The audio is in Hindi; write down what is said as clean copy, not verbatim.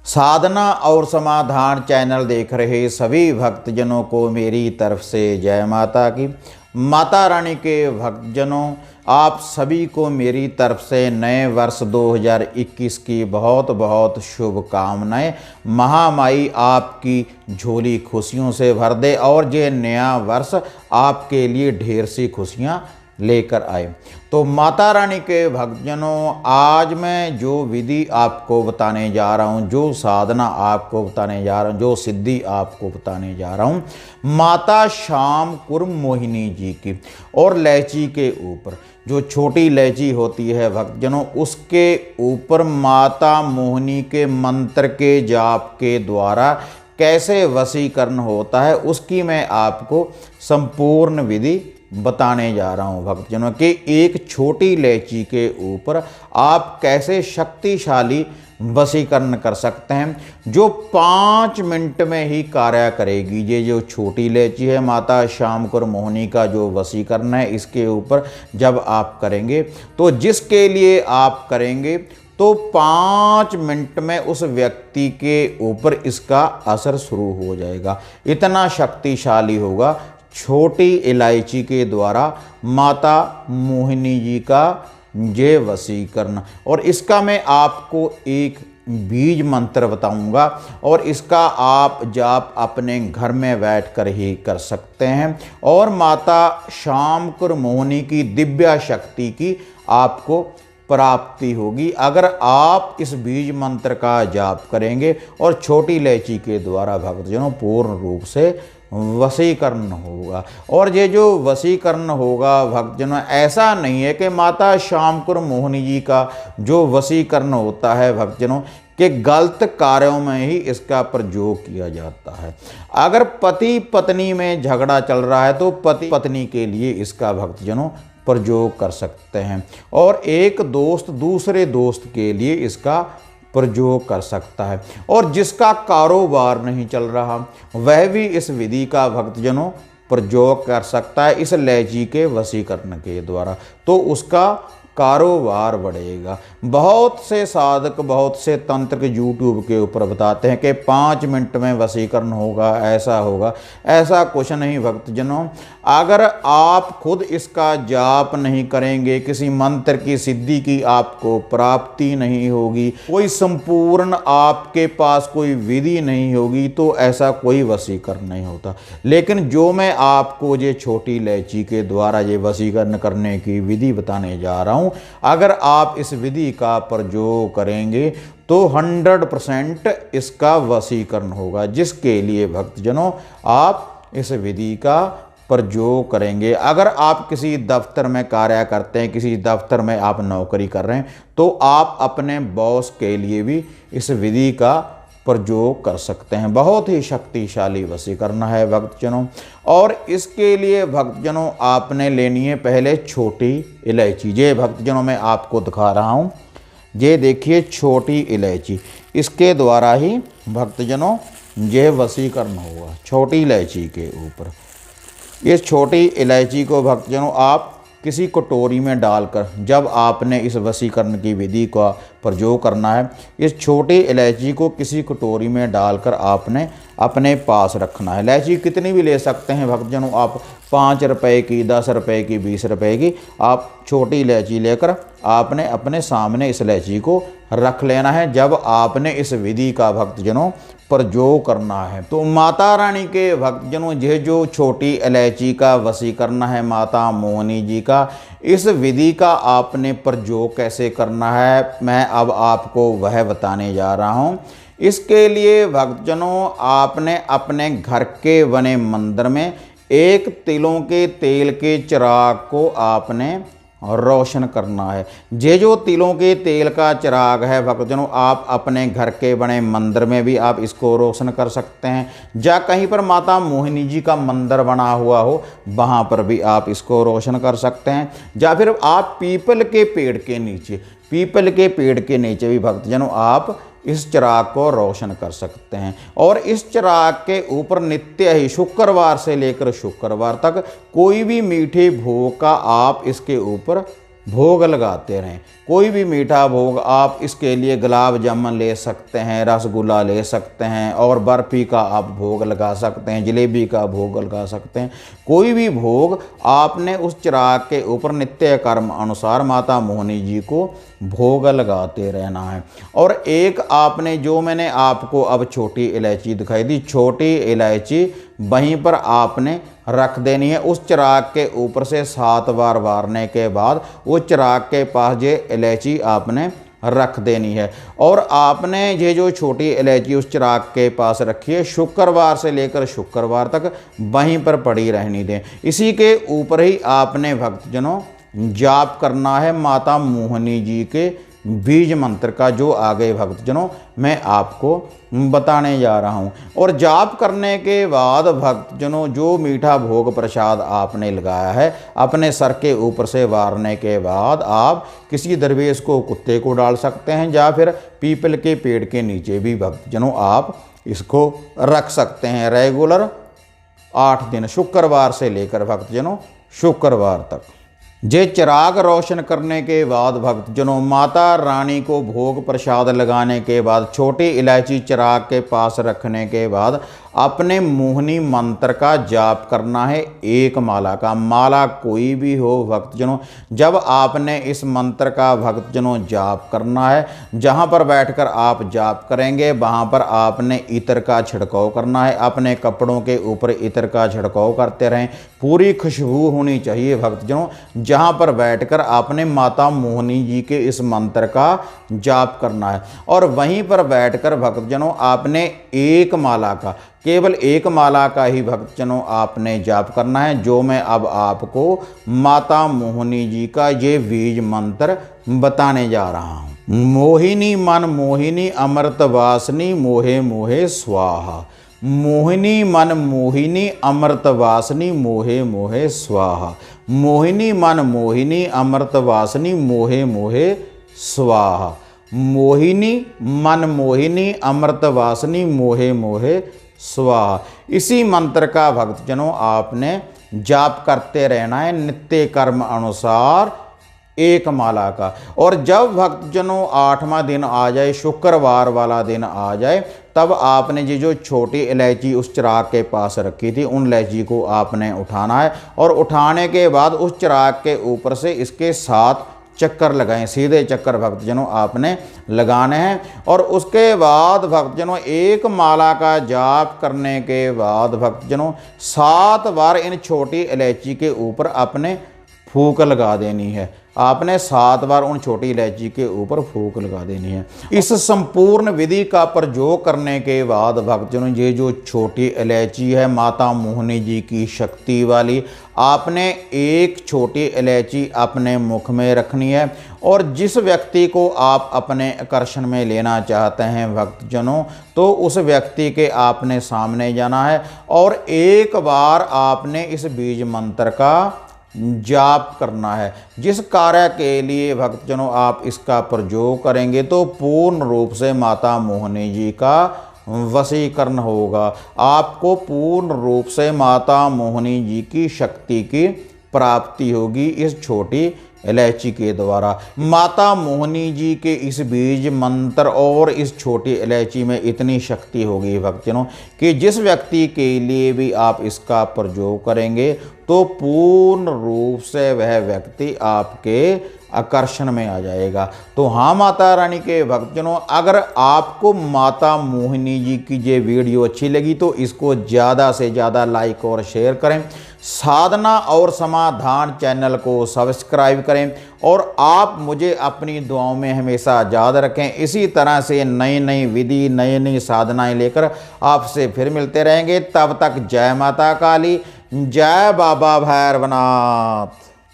साधना और समाधान चैनल देख रहे सभी भक्तजनों को मेरी तरफ से जय माता की। माता रानी के भक्तजनों, आप सभी को मेरी तरफ से नए वर्ष 2021 की बहुत बहुत शुभकामनाएं। महामाई आपकी झोली खुशियों से भर दे और ये नया वर्ष आपके लिए ढेर सी खुशियां लेकर आए। तो माता रानी के भक्तजनों, आज मैं जो विधि आपको बताने जा रहा हूँ, जो साधना आपको बताने जा रहा हूँ, जो सिद्धि आपको बताने जा रहा हूँ, माता शाम कुर्म मोहिनी जी की। और इलायची के ऊपर जो छोटी इलायची होती है भक्तजनों, उसके ऊपर माता मोहिनी के मंत्र के जाप के द्वारा कैसे वशीकरण होता है, उसकी मैं आपको संपूर्ण विधि बताने जा रहा हूं भक्तजनों कि एक छोटी इलायची के ऊपर आप कैसे शक्तिशाली वशीकरण कर सकते हैं, जो 5 मिनट में ही कार्य करेगी। ये जो छोटी इलायची है, माता शाम कुर्म मोहिनी का जो वशीकरण है, इसके ऊपर जब आप करेंगे तो जिसके लिए आप करेंगे तो 5 मिनट में उस व्यक्ति के ऊपर इसका असर शुरू हो जाएगा। इतना शक्तिशाली होगा छोटी इलायची के द्वारा माता मोहिनी जी का ये वशीकरण। और इसका मैं आपको एक बीज मंत्र बताऊंगा और इसका आप जाप अपने घर में बैठकर ही कर सकते हैं और माता शाम कुर्म मोहिनी की दिव्य शक्ति की आपको प्राप्ति होगी अगर आप इस बीज मंत्र का जाप करेंगे और छोटी इलायची के द्वारा भक्तजनों पूर्ण रूप से वशीकरण होगा। और ये जो वशीकरण होगा भक्तजनों, ऐसा नहीं है कि माता शाम कुर्म मोहिनी जी का जो वशीकरण होता है भक्तजनों कि गलत कार्यों में ही इसका प्रयोग किया जाता है। अगर पति पत्नी में झगड़ा चल रहा है तो पति पत्नी के लिए इसका भक्तजनों प्रयोग कर सकते हैं और एक दोस्त दूसरे दोस्त के लिए इसका प्रयोग कर सकता है। और जिसका कारोबार नहीं चल रहा वह भी इस विधि का भक्तजनों प्रयोग कर सकता है इस इलायची के वशीकरण के द्वारा, तो उसका कारोबार बढ़ेगा। बहुत से साधक, बहुत से तंत्र यूट्यूब के ऊपर बताते हैं कि 5 मिनट में वशीकरण होगा, ऐसा होगा। ऐसा कुछ नहीं भक्तजनों, अगर आप खुद इसका जाप नहीं करेंगे, किसी मंत्र की सिद्धि की आपको प्राप्ति नहीं होगी, कोई संपूर्ण आपके पास कोई विधि नहीं होगी, तो ऐसा कोई वशीकरण नहीं होता। लेकिन जो मैं आपको ये छोटी इलायची के द्वारा ये वशीकरण करने की विधि बताने जा रहा हूँ, अगर आप इस विधि का प्रयोग करेंगे तो 100% इसका वशीकरण होगा। जिसके लिए भक्तजनों आप इस विधि का प्रयोग करेंगे। अगर आप किसी दफ्तर में कार्य करते हैं, किसी दफ्तर में आप नौकरी कर रहे हैं, तो आप अपने बॉस के लिए भी इस विधि का प्रयोग कर सकते हैं। बहुत ही शक्तिशाली वशीकरण है भक्तजनों। और इसके लिए भक्तजनों आपने लेनी है पहले छोटी इलायची। ये भक्तजनों मैं आपको दिखा रहा हूँ, ये देखिए छोटी इलायची, इसके द्वारा ही भक्तजनों ये वशीकरण होगा छोटी इलायची के ऊपर। इस छोटी इलायची को भक्तजनों आप किसी कटोरी में डालकर, जब आपने इस वशीकरण की विधि का प्रयोग करना है, इस छोटी इलायची को किसी कटोरी में डालकर आपने अपने पास रखना है। इलायची कितनी भी ले सकते हैं भक्तजनों आप, 5 रुपए की, 10 रुपए की, 20 रुपए की, आप छोटी इलायची लेकर आपने अपने सामने इस इलायची को रख लेना है जब आपने इस विधि का भक्तजनों प्रयोग करना है। तो माता रानी के भक्तजनों, यह जो छोटी इलायची का वशीकरण है माता मोहिनी जी का, इस विधि का आपने प्रयोग कैसे करना है मैं अब आपको वह बताने जा रहा हूँ। इसके लिए भक्तजनों आपने अपने घर के बने मंदिर में एक तिलों के तेल के चिराग को आपने रोशन करना है। ये जो तिलों के तेल का चिराग है भक्तजनों, आप अपने घर के बने मंदिर में भी आप इसको रोशन कर सकते हैं, या कहीं पर माता मोहिनी जी का मंदिर बना हुआ हो वहाँ पर भी आप इसको रोशन कर सकते हैं, या फिर आप पीपल के पेड़ के नीचे भी भक्तजनों आप इस चिराग को रोशन कर सकते हैं। और इस चिराग के ऊपर नित्य ही शुक्रवार से लेकर शुक्रवार तक कोई भी मीठे भोग का आप इसके ऊपर भोग लगाते रहें। कोई भी मीठा भोग आप इसके लिए गुलाब जामुन ले सकते हैं, रसगुल्ला ले सकते हैं और बर्फ़ी का आप भोग लगा सकते हैं, जलेबी का भोग लगा सकते हैं। कोई भी भोग आपने उस चिराग के ऊपर नित्य कर्म अनुसार माता मोहिनी जी को भोग लगाते रहना है। और एक आपने जो मैंने आपको अब छोटी इलायची दिखाई दी, छोटी इलायची वहीं पर आपने रख देनी है। उस चिराग के ऊपर से 7 बार वारने के बाद उस चिराग के पास ये इलायची आपने रख देनी है। और आपने ये जो छोटी इलायची उस चिराग के पास रखी है, शुक्रवार से लेकर शुक्रवार तक वहीं पर पड़ी रहनी दें। इसी के ऊपर ही आपने भक्तजनों जाप करना है माता मोहिनी जी के बीज मंत्र का, जो आगे भक्तजनों मैं आपको बताने जा रहा हूँ। और जाप करने के बाद भक्तजनों जो मीठा भोग प्रसाद आपने लगाया है, अपने सर के ऊपर से वारने के बाद आप किसी दरवेश को, कुत्ते को डाल सकते हैं, या फिर पीपल के पेड़ के नीचे भी भक्तजनों आप इसको रख सकते हैं रेगुलर 8 दिन, शुक्रवार से लेकर भक्तजनों शुक्रवार तक। जे चिराग रोशन करने के बाद भक्तजनों माता रानी को भोग प्रसाद लगाने के बाद, छोटी इलायची चिराग के पास रखने के बाद अपने मोहिनी मंत्र का जाप करना है, एक माला का। माला कोई भी हो भक्तजनों, जब आपने इस मंत्र का भक्तजनों जाप करना है, जहाँ पर बैठकर आप जाप करेंगे वहाँ पर आपने इत्र का छिड़काव करना है। अपने कपड़ों के ऊपर इत्र का छिड़काव करते रहें, पूरी खुशबू होनी चाहिए भक्तजनों। जहाँ पर बैठकर आपने माता मोहिनी जी के इस मंत्र का जाप करना है और वहीं पर बैठकर भक्तजनों आपने एक माला का, केवल एक माला का ही भक्तजनों आपने जाप करना है, जो मैं अब आपको माता मोहिनी जी का ये बीज मंत्र बताने जा रहा हूँ। मोहिनी मन मोहिनी अमृत वासनी मोहे मोहे स्वाहा। मोहिनी मन मोहिनी अमृत वासनी मोहे मोहे स्वाहा। मोहिनी मन मोहिनी अमृत वासनी मोहे मोहे स्वाहा। मोहिनी मन मोहिनी अमृत वासनी मोहे मोहे स्वाहा। इसी मंत्र का भक्तजनों आपने जाप करते रहना है नित्य कर्म अनुसार, एक माला का। और जब भक्तजनों 8वां दिन आ जाए, शुक्रवार वाला दिन आ जाए, तब आपने ये जो छोटी इलायची उस चिराग के पास रखी थी, उन इलायची को आपने उठाना है और उठाने के बाद उस चिराग के ऊपर से इसके 7 चक्कर लगाएं, सीधे चक्कर भक्तजनों आपने लगाने हैं। और उसके बाद भक्तजनों एक माला का जाप करने के बाद भक्तजनों 7 बार इन छोटी इलायची के ऊपर अपने फूंक लगा देनी है। आपने 7 बार उन छोटी इलायची के ऊपर फूंक लगा देनी है। इस संपूर्ण विधि का प्रयोग करने के बाद भक्तजनों ये जो छोटी इलायची है माता मोहिनी जी की शक्ति वाली, आपने एक छोटी इलायची अपने मुख में रखनी है और जिस व्यक्ति को आप अपने आकर्षण में लेना चाहते हैं भक्तजनों, तो उस व्यक्ति के आपने सामने जाना है और एक बार आपने इस बीज मंत्र का जाप करना है। जिस कार्य के लिए भक्तजनों आप इसका प्रयोग करेंगे तो पूर्ण रूप से माता मोहिनी जी का वशीकरण होगा। आपको पूर्ण रूप से माता मोहिनी जी की शक्ति की प्राप्ति होगी इस छोटी इलायची के द्वारा। माता मोहिनी जी के इस बीज मंत्र और इस छोटी इलायची में इतनी शक्ति होगी भक्तजनों कि जिस व्यक्ति के लिए भी आप इसका प्रयोग करेंगे तो पूर्ण रूप से वह व्यक्ति आपके आकर्षण में आ जाएगा। तो हाँ माता रानी के भक्तजनों, अगर आपको माता मोहिनी जी की ये वीडियो अच्छी लगी तो इसको ज़्यादा से ज़्यादा लाइक और शेयर करें। साधना और समाधान चैनल को सब्सक्राइब करें और आप मुझे अपनी दुआओं में हमेशा याद रखें। इसी तरह से नई नई विधि, नई नई साधनाएं लेकर आपसे फिर मिलते रहेंगे। तब तक जय माता काली, जय बाबा भैरवनाथ।